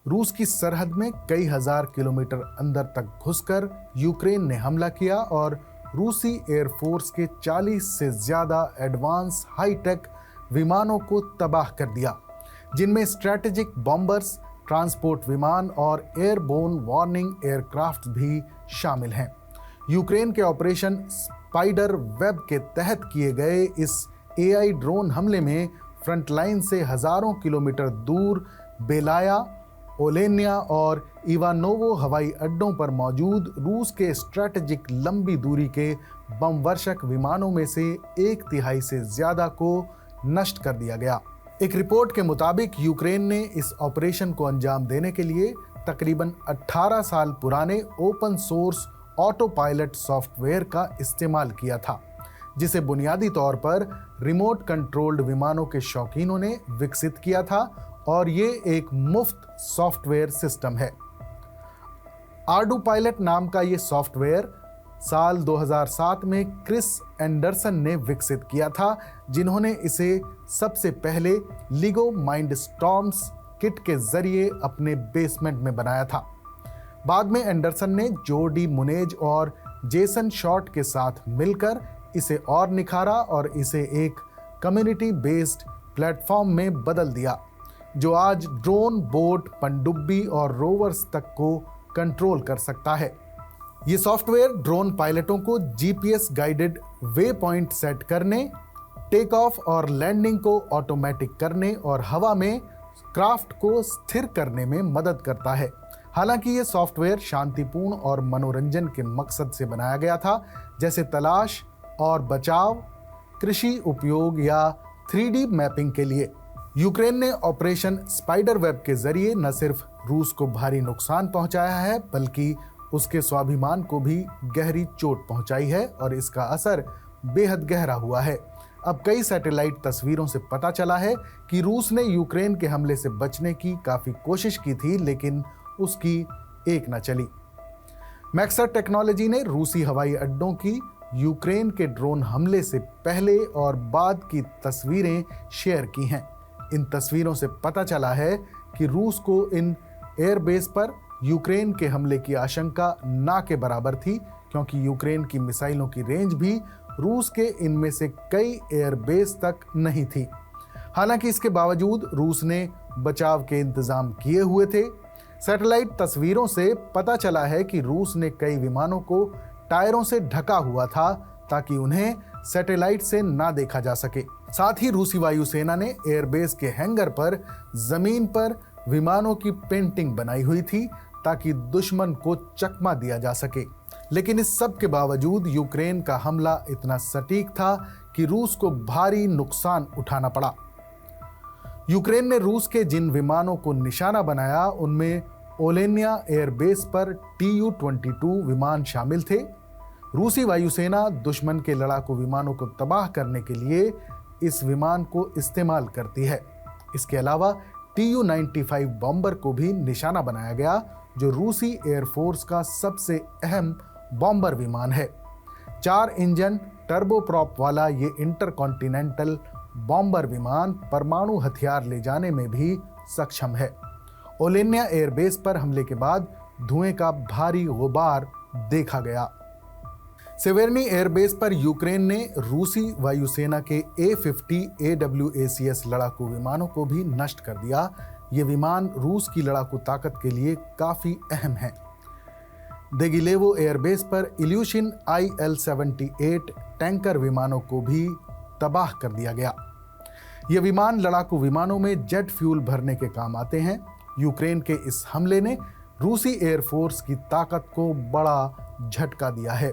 रूस की सरहद में कई हजार किलोमीटर अंदर तक घुसकर यूक्रेन ने हमला किया और रूसी एयरफोर्स के 40 से ज्यादा एडवांस हाईटेक विमानों को तबाह कर दिया, जिनमें स्ट्रैटेजिक बॉम्बर्स, ट्रांसपोर्ट विमान और एयरबोर्न वार्निंग एयरक्राफ्ट भी शामिल हैं। यूक्रेन के ऑपरेशन स्पाइडर वेब के तहत किए गए इस एआई ड्रोन हमले में फ्रंटलाइन से हजारों किलोमीटर दूर बेलाया, ओलेनिया और इवानोवो हवाई अड्डों पर मौजूद रूस के स्ट्रैटेजिक लंबी दूरी के बम वर्षक विमानों में से 1/3 से ज्यादा को नष्ट कर दिया गया। एक रिपोर्ट के मुताबिक यूक्रेन ने इस ऑपरेशन को अंजाम देने के लिए तकरीबन 18 साल पुराने open source auto pilot software का इस्तेमाल किया था, जिसे बुनियादी तौर पर रिमोट कंट्रोल्ड विमानों के शौकीनों ने विकसित किया था और ये एक मुफ्त सॉफ्टवेयर सिस्टम है। आर्डू पायलट नाम का ये सॉफ्टवेयर साल 2007 में क्रिस एंडरसन ने विकसित किया था, जिन्होंने इसे सबसे पहले लिगो माइंडस्टॉर्म्स किट के जरिए अपने बेसमेंट में बनाया था। बाद में एंडरसन ने जो डी मुनेज और जेसन शॉर्ट के साथ मिलकर इसे और निखारा और इसे एक कम्युनिटी बेस्ड प्लेटफॉर्म में बदल दिया, जो आज ड्रोन, बोट, पनडुब्बी और रोवर्स तक को कंट्रोल कर सकता है। ये सॉफ्टवेयर ड्रोन पायलटों को GPS guided way point set करने, टेक ऑफ और लैंडिंग को ऑटोमेटिक करने और हवा में क्राफ्ट को स्थिर करने में मदद करता है। हालांकि ये सॉफ्टवेयर शांतिपूर्ण और मनोरंजन के मकसद से बनाया गया था, जैसे तलाश और बचाव, कृषि उपयोग या 3D मैपिंग के लिए। यूक्रेन ने ऑपरेशन स्पाइडर वेब के जरिए न सिर्फ रूस को भारी नुकसान पहुंचाया है, बल्कि उसके स्वाभिमान को भी गहरी चोट पहुंचाई है और इसका असर बेहद गहरा हुआ है। अब कई सैटेलाइट तस्वीरों से पता चला है कि रूस ने यूक्रेन के हमले से बचने की काफी कोशिश की थी, लेकिन उसकी एक न चली। मैक्सर टेक्नोलॉजी ने रूसी हवाई अड्डों की यूक्रेन के ड्रोन हमले से पहले और बाद की तस्वीरें शेयर की हैं। इन तस्वीरों से पता चला है कि रूस को इन एयरबेस पर यूक्रेन के हमले की आशंका ना के बराबर थी, क्योंकि यूक्रेन की मिसाइलों की रेंज भी रूस के इनमें से कई एयरबेस तक नहीं थी। हालांकि इसके बावजूद रूस ने बचाव के इंतजाम किए हुए थे। सैटेलाइट तस्वीरों से पता चला है कि रूस ने कई विमानों को टायरों से ढका हुआ था ताकि उन्हें सैटेलाइट से ना देखा जा सके। साथ ही रूसी वायुसेना ने एयरबेस के हैंगर पर जमीन पर विमानों की पेंटिंग बनाई हुई थी ताकि दुश्मन को चकमा दिया जा सके। लेकिन इस सब के बावजूद यूक्रेन का हमला इतना सटीक था कि रूस को भारी नुकसान उठाना पड़ा। यूक्रेन ने रूस के जिन विमानों को निशाना बनाया, उनमें ओलेनिया एयरबेस पर Tu-22 विमान शामिल थे। रूसी वायुसेना दुश्मन के लड़ाकू विमानों को तबाह करने के लिए इस विमान को इस्तेमाल करती है। इसके अलावा Tu-95 बॉम्बर को भी निशाना बनाया गया, जो रूसी एयरफोर्स का सबसे अहम बॉम्बर विमान है। 4 इंजन टर्बोप्रॉप वाला ये इंटरकॉन्टिनेंटल बॉम्बर विमान परमाणु हथियार ले जाने में भी सक्षम है। ओलेनिया एयरबेस पर हमले के बाद धुएं का भारी गुबार देखा गया। सेवेर्नी एयरबेस पर यूक्रेन ने रूसी वायुसेना के A-50 AWACS लड़ाकू विमानों को भी नष्ट कर दिया। ये विमान रूस की लड़ाकू ताकत के लिए काफी अहम हैं। देगिलेवो एयरबेस पर इल्यूशिन IL-78 टैंकर विमानों को भी तबाह कर दिया गया। ये विमान लड़ाकू विमानों में जेट फ्यूल भरने के काम आते हैं। यूक्रेन के इस हमले ने रूसी एयरफोर्स की ताकत को बड़ा झटका दिया है।